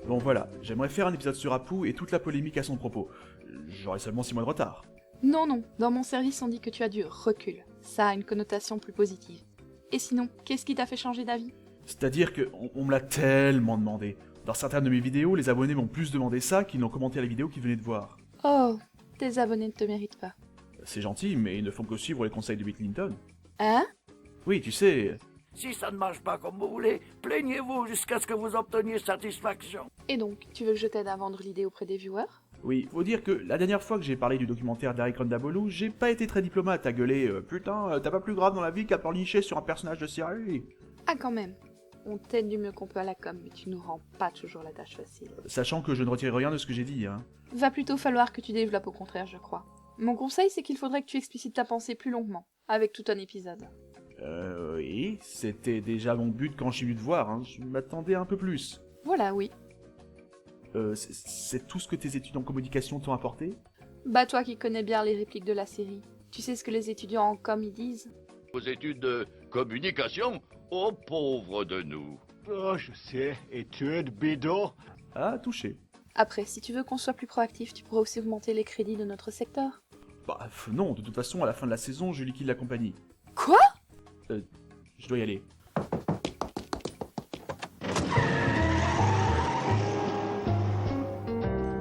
Bon voilà, j'aimerais faire un épisode sur Apu et toute la polémique à son propos. J'aurai seulement 6 mois de retard. Non, non, dans mon service on dit que tu as du recul. Ça a une connotation plus positive. Et sinon, qu'est-ce qui t'a fait changer d'avis? C'est-à-dire que on me l'a tellement demandé. Dans certaines de mes vidéos, les abonnés m'ont plus demandé ça qu'ils n'ont commenté la vidéo qu'ils venaient de voir. Oh, tes abonnés ne te méritent pas. C'est gentil, mais ils ne font que suivre les conseils de Bill Clinton. Hein? Oui, tu sais... Si ça ne marche pas comme vous voulez, plaignez-vous jusqu'à ce que vous obteniez satisfaction. Et donc, tu veux que je t'aide à vendre l'idée auprès des viewers? Oui, faut dire que la dernière fois que j'ai parlé du documentaire d'Eric Rondabolu, j'ai pas été très diplomate à gueuler « Putain, t'as pas plus grave dans la vie qu'à pleurnicher sur un personnage de série !» Ah quand même. On t'aide du mieux qu'on peut à la com, mais tu nous rends pas toujours la tâche facile. Sachant que je ne retire rien de ce que j'ai dit, hein. Va plutôt falloir que tu développes au contraire, je crois. Mon conseil, c'est qu'il faudrait que tu explicites ta pensée plus longuement, avec tout un épisode. Oui, c'était déjà mon but quand je suis venu te voir, hein. Je m'attendais un peu plus. Voilà, oui. C'est tout ce que tes études en communication t'ont apporté? Bah toi qui connais bien les répliques de la série, tu sais ce que les étudiants en com y disent? Aux études de communication? Oh, pauvre de nous. Oh, je sais, études, bidon. Ah, touché. Après, si tu veux qu'on soit plus proactif, tu pourrais aussi augmenter les crédits de notre secteur. Bah, non, de toute façon, à la fin de la saison, je liquide la compagnie. Quoi? Je dois y aller.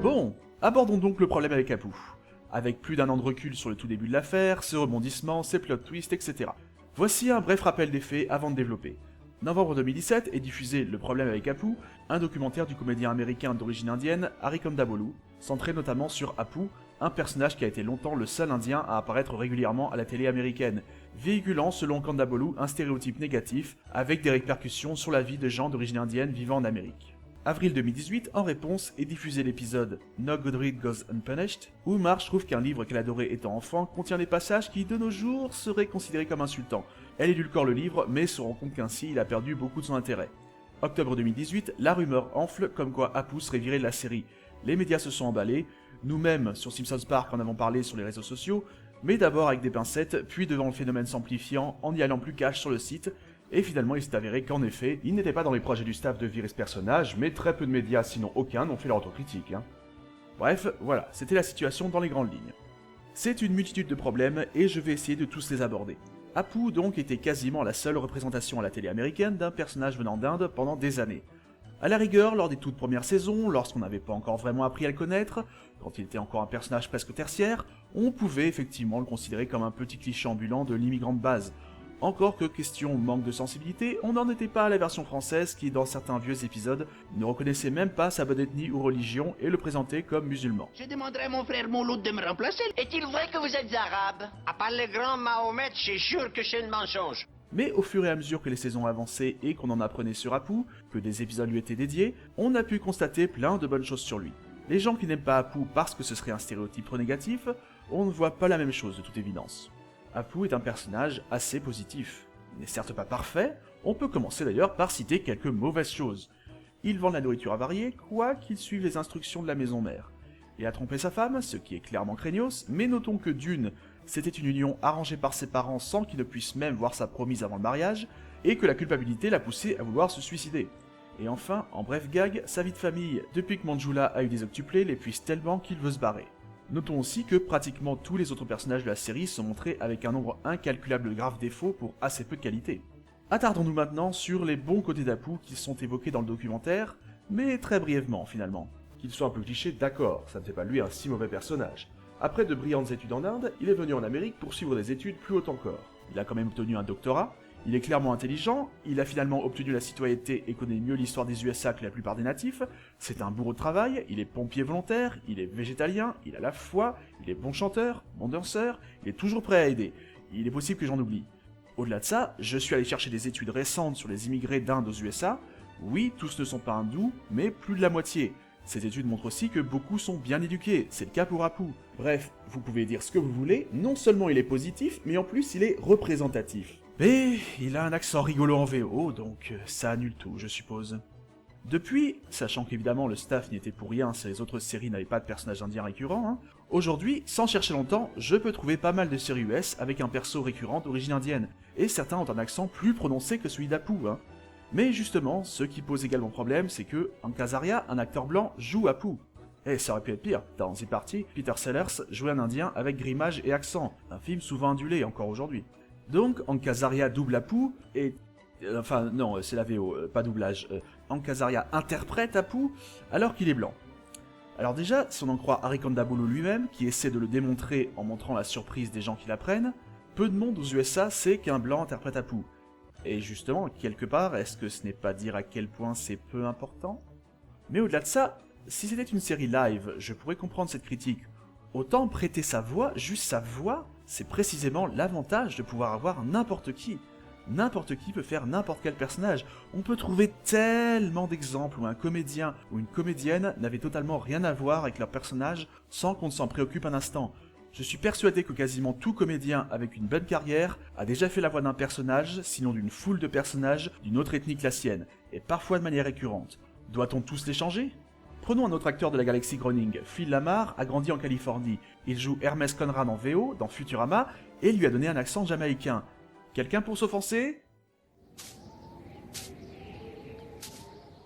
Bon, abordons donc le problème avec Apu. Avec plus d'un an de recul sur le tout début de l'affaire, ses rebondissements, ses plot twists, etc. Voici un bref rappel des faits avant de développer. Novembre 2017 est diffusé Le problème avec Apu, un documentaire du comédien américain d'origine indienne Harry Kondabolu, centré notamment sur Apu, un personnage qui a été longtemps le seul indien à apparaître régulièrement à la télé américaine, véhiculant selon Kondabolu un stéréotype négatif avec des répercussions sur la vie de gens d'origine indienne vivant en Amérique. Avril 2018, en réponse, est diffusé l'épisode No Good Read Goes Unpunished, où Marge trouve qu'un livre qu'elle adorait étant enfant contient des passages qui, de nos jours, seraient considérés comme insultants. Elle édulcore le livre, mais se rend compte qu'ainsi il a perdu beaucoup de son intérêt. Octobre 2018, la rumeur enfle comme quoi Apu serait viré de la série. Les médias se sont emballés, nous-mêmes sur Simpsons Park en avons parlé sur les réseaux sociaux, mais d'abord avec des pincettes, puis devant le phénomène s'amplifiant, en y allant plus cash sur le site, et finalement il s'est avéré qu'en effet, il n'était pas dans les projets du staff de virer ce personnage, mais très peu de médias, sinon aucun, n'ont fait leur autocritique. Hein. Bref, voilà, c'était la situation dans les grandes lignes. C'est une multitude de problèmes, et je vais essayer de tous les aborder. Apu donc était quasiment la seule représentation à la télé américaine d'un personnage venant d'Inde pendant des années. À la rigueur, lors des toutes premières saisons, lorsqu'on n'avait pas encore vraiment appris à le connaître, quand il était encore un personnage presque tertiaire, on pouvait effectivement le considérer comme un petit cliché ambulant de l'immigrant de base. Encore que question manque de sensibilité, on n'en était pas à la version française qui, dans certains vieux épisodes, ne reconnaissait même pas sa bonne ethnie ou religion et le présentait comme musulman. Je demanderai à mon frère Mouloud de me remplacer. Est-il vrai que vous êtes arabe? À part le grand Mahomet, je suis sûr que c'est un mensonge. Mais au fur et à mesure que les saisons avançaient et qu'on en apprenait sur Apu, que des épisodes lui étaient dédiés, on a pu constater plein de bonnes choses sur lui. Les gens qui n'aiment pas Apu parce que ce serait un stéréotype trop négatif, on ne voit pas la même chose de toute évidence. Apu est un personnage assez positif. Il n'est certes pas parfait, on peut commencer d'ailleurs par citer quelques mauvaises choses. Il vend de la nourriture avariée, quoi qu'il suive les instructions de la maison mère. Il a trompé sa femme, ce qui est clairement craignos, mais notons que d'une, c'était une union arrangée par ses parents sans qu'il ne puisse même voir sa promise avant le mariage, et que la culpabilité l'a poussé à vouloir se suicider. Et enfin, en bref gag, sa vie de famille, depuis que Manjula a eu des octuplés, l'épuise tellement qu'il veut se barrer. Notons aussi que pratiquement tous les autres personnages de la série sont montrés avec un nombre incalculable de graves défauts pour assez peu de qualité. Attardons-nous maintenant sur les bons côtés d'Apu qui sont évoqués dans le documentaire, mais très brièvement finalement. Qu'il soit un peu cliché, d'accord, ça ne fait pas de lui un si mauvais personnage. Après de brillantes études en Inde, il est venu en Amérique pour suivre des études plus hautes encore. Il a quand même obtenu un doctorat, il est clairement intelligent, il a finalement obtenu la citoyenneté et connaît mieux l'histoire des USA que la plupart des natifs, c'est un bourreau de travail, il est pompier volontaire, il est végétalien, il a la foi, il est bon chanteur, bon danseur, il est toujours prêt à aider. Il est possible que j'en oublie. Au-delà de ça, je suis allé chercher des études récentes sur les immigrés d'Inde aux USA. Oui, tous ne sont pas hindous, mais plus de la moitié. Ces études montrent aussi que beaucoup sont bien éduqués, c'est le cas pour Apu. Bref, vous pouvez dire ce que vous voulez, non seulement il est positif, mais en plus il est représentatif. Mais il a un accent rigolo en VO, donc ça annule tout, je suppose. Depuis, sachant qu'évidemment le staff n'y était pour rien si les autres séries n'avaient pas de personnages indiens récurrents, aujourd'hui, sans chercher longtemps, je peux trouver pas mal de séries US avec un perso récurrent d'origine indienne, et certains ont un accent plus prononcé que celui d'Apu. Mais justement, ce qui pose également problème, c'est que Hank Azaria, un acteur blanc, joue Apu. Et ça aurait pu être pire. Dans The Party, Peter Sellers jouait un indien avec grimage et accent, un film souvent indulé encore aujourd'hui. Donc Hank Azaria double Apu et... Enfin non, c'est la VO, pas doublage. Hank Azaria interprète Apu alors qu'il est blanc. Alors déjà, si on en croit Harry Kondabolu lui-même, qui essaie de le démontrer en montrant la surprise des gens qui l'apprennent, peu de monde aux USA sait qu'un blanc interprète Apu. Et justement, quelque part, est-ce que ce n'est pas dire à quel point c'est peu important? Mais au-delà de ça, si c'était une série live, je pourrais comprendre cette critique. Autant prêter sa voix, juste sa voix, c'est précisément l'avantage de pouvoir avoir n'importe qui. N'importe qui peut faire n'importe quel personnage. On peut trouver tellement d'exemples où un comédien ou une comédienne n'avait totalement rien à voir avec leur personnage sans qu'on ne s'en préoccupe un instant. Je suis persuadé que quasiment tout comédien avec une bonne carrière a déjà fait la voix d'un personnage, sinon d'une foule de personnages d'une autre ethnie que la sienne, et parfois de manière récurrente. Doit-on tous les changer ? Prenons un autre acteur de la galaxie Groening, Phil Lamar a grandi en Californie. Il joue Hermes Conrad en VO, dans Futurama, et lui a donné un accent jamaïcain. Quelqu'un pour s'offenser ?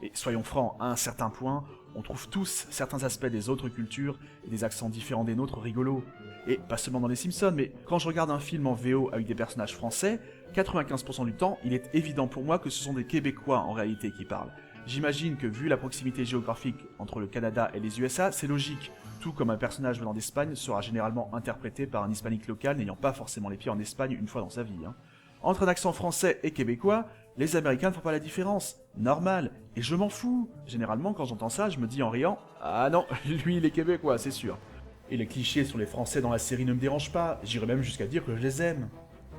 Et soyons francs, à un certain point, on trouve tous certains aspects des autres cultures et des accents différents des nôtres rigolos. Et pas seulement dans les Simpsons, mais quand je regarde un film en VO avec des personnages français, 95% du temps, il est évident pour moi que ce sont des Québécois en réalité qui parlent. J'imagine que vu la proximité géographique entre le Canada et les USA, c'est logique, tout comme un personnage venant d'Espagne sera généralement interprété par un hispanique local n'ayant pas forcément les pieds en Espagne une fois dans sa vie. Entre un accent français et québécois, les Américains ne font pas la différence. Normal. Et je m'en fous. Généralement, quand j'entends ça, je me dis en riant « Ah non, lui il est québécois, c'est sûr ». Et les clichés sur les Français dans la série ne me dérangent pas, j'irais même jusqu'à dire que je les aime.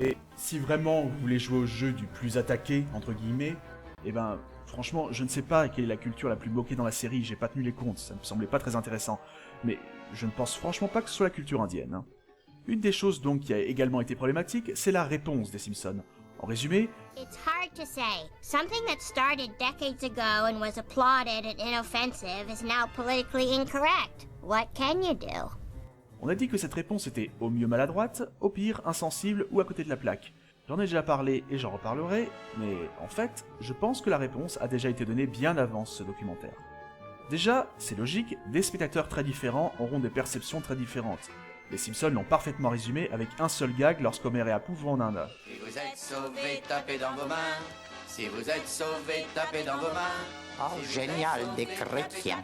Et si vraiment vous voulez jouer au jeu du plus attaqué, entre guillemets, eh ben, franchement, je ne sais pas quelle est la culture la plus bloquée dans la série, j'ai pas tenu les comptes, ça me semblait pas très intéressant. Mais je ne pense franchement pas que ce soit la culture indienne. Une des choses donc qui a également été problématique, c'est la réponse des Simpsons. En résumé, It's hard to say. Something that started decades ago and was applauded and inoffensive is now politically incorrect. What can you do? on a dit que cette réponse était au mieux maladroite, au pire insensible ou à côté de la plaque. J'en ai déjà parlé et j'en reparlerai, mais en fait, je pense que la réponse a déjà été donnée bien avant ce documentaire. Déjà, c'est logique, des spectateurs très différents auront des perceptions très différentes. Les Simpsons l'ont parfaitement résumé avec un seul gag lorsqu'Homer et Apu vont en Inde. Si vous êtes sauvé, tapez dans vos mains. Si vous êtes sauvé, tapez dans vos mains. Oh, génial, des chrétiens.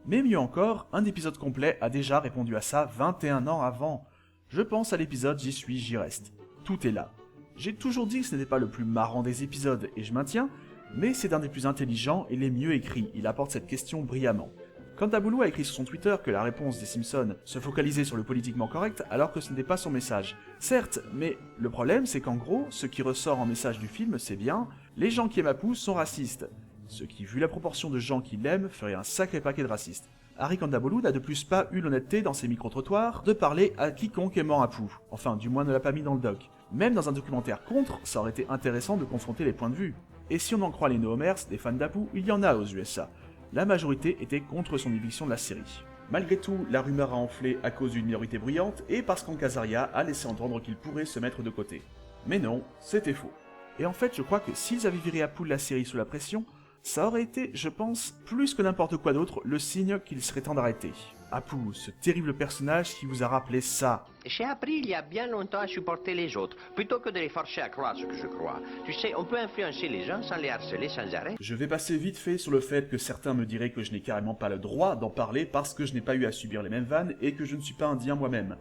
Mais mieux encore, un épisode complet a déjà répondu à ça 21 ans avant. Je pense à l'épisode J'y suis, j'y reste. Tout est là. J'ai toujours dit que ce n'était pas le plus marrant des épisodes, et je maintiens, mais c'est un des plus intelligents et les mieux écrits, il apporte cette question brillamment. Kondabolu a écrit sur son Twitter que la réponse des Simpsons se focalisait sur le politiquement correct alors que ce n'était pas son message. Certes, mais le problème c'est qu'en gros, ce qui ressort en message du film c'est bien « les gens qui aiment Apu sont racistes ». Ce qui, vu la proportion de gens qui l'aiment, ferait un sacré paquet de racistes. Harry Kondabolu n'a de plus pas eu l'honnêteté dans ses micro-trottoirs de parler à quiconque aimant Apu. Enfin, du moins ne l'a pas mis dans le doc. Même dans un documentaire contre, ça aurait été intéressant de confronter les points de vue. Et si on en croit les no-homers, des fans d'Apu, il y en a aux USA. La majorité était contre son éviction de la série. Malgré tout, la rumeur a enflé à cause d'une minorité bruyante et parce qu'Hank Azaria a laissé entendre qu'il pourrait se mettre de côté. Mais non, c'était faux. Et en fait, je crois que s'ils avaient viré Apu de la série sous la pression, ça aurait été, je pense, plus que n'importe quoi d'autre, le signe qu'il serait temps d'arrêter. Apu, ce terrible personnage qui vous a rappelé ça. J'ai appris il y a bien longtemps à supporter les autres, plutôt que de les forcer à croire ce que je crois. Tu sais, on peut influencer les gens sans les harceler sans arrêt. Je vais passer vite fait sur le fait que certains me diraient que je n'ai carrément pas le droit d'en parler parce que je n'ai pas eu à subir les mêmes vannes et que je ne suis pas indien moi-même.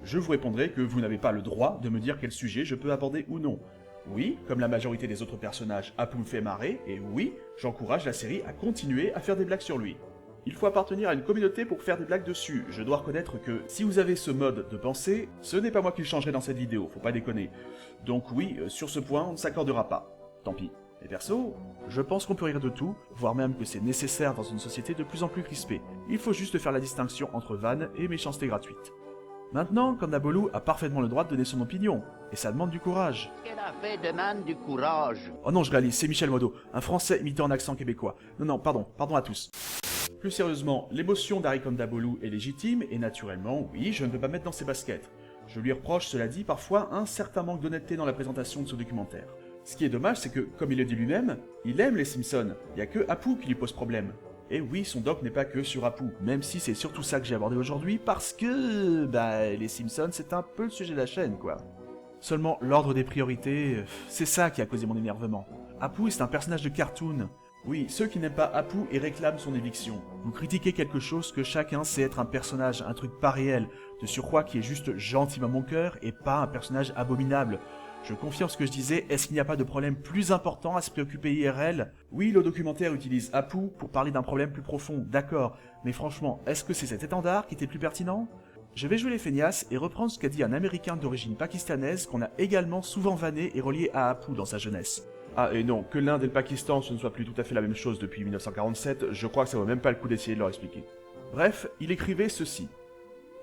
Je vous répondrai que vous n'avez pas le droit de me dire quel sujet je peux aborder ou non. Oui, comme la majorité des autres personnages, Apu me fait marrer, et oui, j'encourage la série à continuer à faire des blagues sur lui. Il faut appartenir à une communauté pour faire des blagues dessus. Je dois reconnaître que si vous avez ce mode de pensée, ce n'est pas moi qui le changerai dans cette vidéo, faut pas déconner. Donc oui, sur ce point, on ne s'accordera pas. Tant pis. Et perso, je pense qu'on peut rire de tout, voire même que c'est nécessaire dans une société de plus en plus crispée. Il faut juste faire la distinction entre vanne et méchanceté gratuite. Maintenant, Kondabolu a parfaitement le droit de donner son opinion, et ça demande du courage. Ce qu'elle a fait demande du courage. Oh non, je réalise, c'est Michel Modo, un français imitant un accent québécois. Non, pardon à tous. Plus sérieusement, l'émotion d'Harry Kondabolu est légitime, et naturellement, oui, je ne peux pas mettre dans ses baskets. Je lui reproche, cela dit, parfois un certain manque d'honnêteté dans la présentation de ce documentaire. Ce qui est dommage, c'est que, comme il le dit lui-même, il aime les Simpsons. Il y a que Apu qui lui pose problème. Et oui, son doc n'est pas que sur Apu, même si c'est surtout ça que j'ai abordé aujourd'hui, parce que... les Simpsons, c'est un peu le sujet de la chaîne, quoi. Seulement, l'ordre des priorités, c'est ça qui a causé mon énervement. Apu, c'est un personnage de cartoon. Oui, ceux qui n'aiment pas Apu et réclament son éviction. Vous critiquez quelque chose que chacun sait être un personnage, un truc pas réel, de surcroît qui est juste gentil à mon cœur et pas un personnage abominable. Je confirme ce que je disais, est-ce qu'il n'y a pas de problème plus important à se préoccuper IRL? Oui, le documentaire utilise Apu pour parler d'un problème plus profond, d'accord, mais franchement, est-ce que c'est cet étendard qui était plus pertinent? Je vais jouer les feignasses et reprendre ce qu'a dit un américain d'origine pakistanaise qu'on a également souvent vanné et relié à Apu dans sa jeunesse. Ah, et non, que l'Inde et le Pakistan ce ne soit plus tout à fait la même chose depuis 1947, je crois que ça vaut même pas le coup d'essayer de leur expliquer. Bref, il écrivait ceci.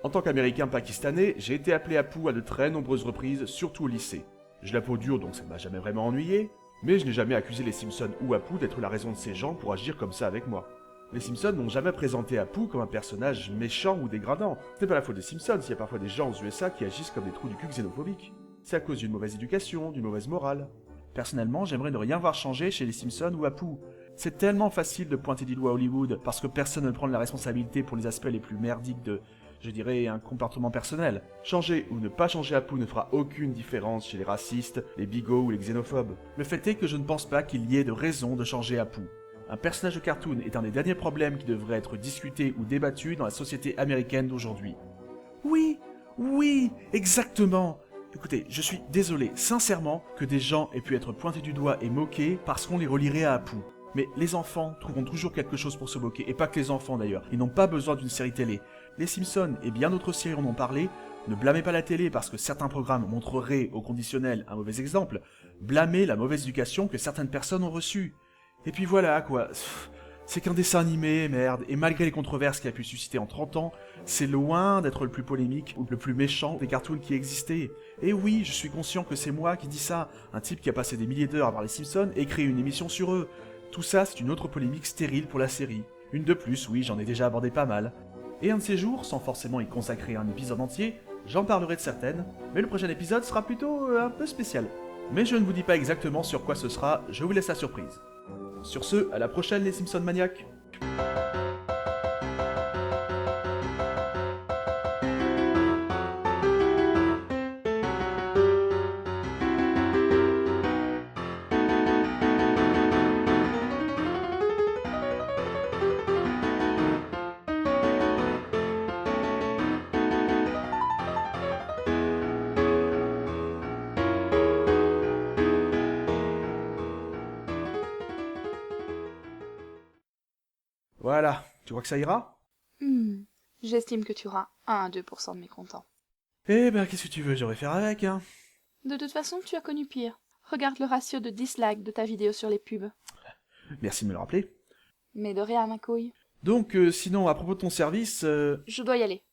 En tant qu'américain pakistanais, j'ai été appelé Apu à de très nombreuses reprises, surtout au lycée. J'ai la peau dure donc ça m'a jamais vraiment ennuyé, mais je n'ai jamais accusé les Simpsons ou Apu d'être la raison de ces gens pour agir comme ça avec moi. Les Simpsons n'ont jamais présenté Apu comme un personnage méchant ou dégradant. C'est pas la faute des Simpsons s'il y a parfois des gens aux USA qui agissent comme des trous du cul xénophobiques. C'est à cause d'une mauvaise éducation, d'une mauvaise morale. Personnellement, j'aimerais ne rien voir changer chez les Simpsons ou Apu. C'est tellement facile de pointer du doigt Hollywood parce que personne ne prend la responsabilité pour les aspects les plus merdiques de, je dirais, un comportement personnel. Changer ou ne pas changer Apu ne fera aucune différence chez les racistes, les bigots ou les xénophobes. Le fait est que je ne pense pas qu'il y ait de raison de changer Apu. Un personnage de cartoon est un des derniers problèmes qui devrait être discuté ou débattu dans la société américaine d'aujourd'hui. Oui, exactement. Écoutez, je suis désolé, sincèrement, que des gens aient pu être pointés du doigt et moqués parce qu'on les relierait à Apu. Mais les enfants trouveront toujours quelque chose pour se moquer, et pas que les enfants d'ailleurs, ils n'ont pas besoin d'une série télé. Les Simpsons et bien d'autres séries en ont parlé, ne blâmez pas la télé parce que certains programmes montreraient au conditionnel un mauvais exemple, blâmez la mauvaise éducation que certaines personnes ont reçue. Et puis voilà quoi, c'est qu'un dessin animé, merde, et malgré les controverses qu'il a pu susciter en 30 ans, c'est loin d'être le plus polémique ou le plus méchant des cartoons qui existaient. Et oui, je suis conscient que c'est moi qui dis ça, un type qui a passé des milliers d'heures à voir les Simpsons et créé une émission sur eux. Tout ça, c'est une autre polémique stérile pour la série. Une de plus, oui, j'en ai déjà abordé pas mal. Et un de ces jours, sans forcément y consacrer un épisode entier, j'en parlerai de certaines, mais le prochain épisode sera plutôt un peu spécial. Mais je ne vous dis pas exactement sur quoi ce sera, je vous laisse la surprise. Sur ce, à la prochaine les Simpsons maniaques. Voilà, tu crois que ça ira? J'estime que tu auras 1 à 2% de mécontents. Eh ben, qu'est-ce que tu veux, j'aurais faire avec, hein. De toute façon, tu as connu pire. Regarde le ratio de dislikes de ta vidéo sur les pubs. Merci de me le rappeler. Mais de rien, ma couille. Donc, sinon, à propos de ton service, Je dois y aller.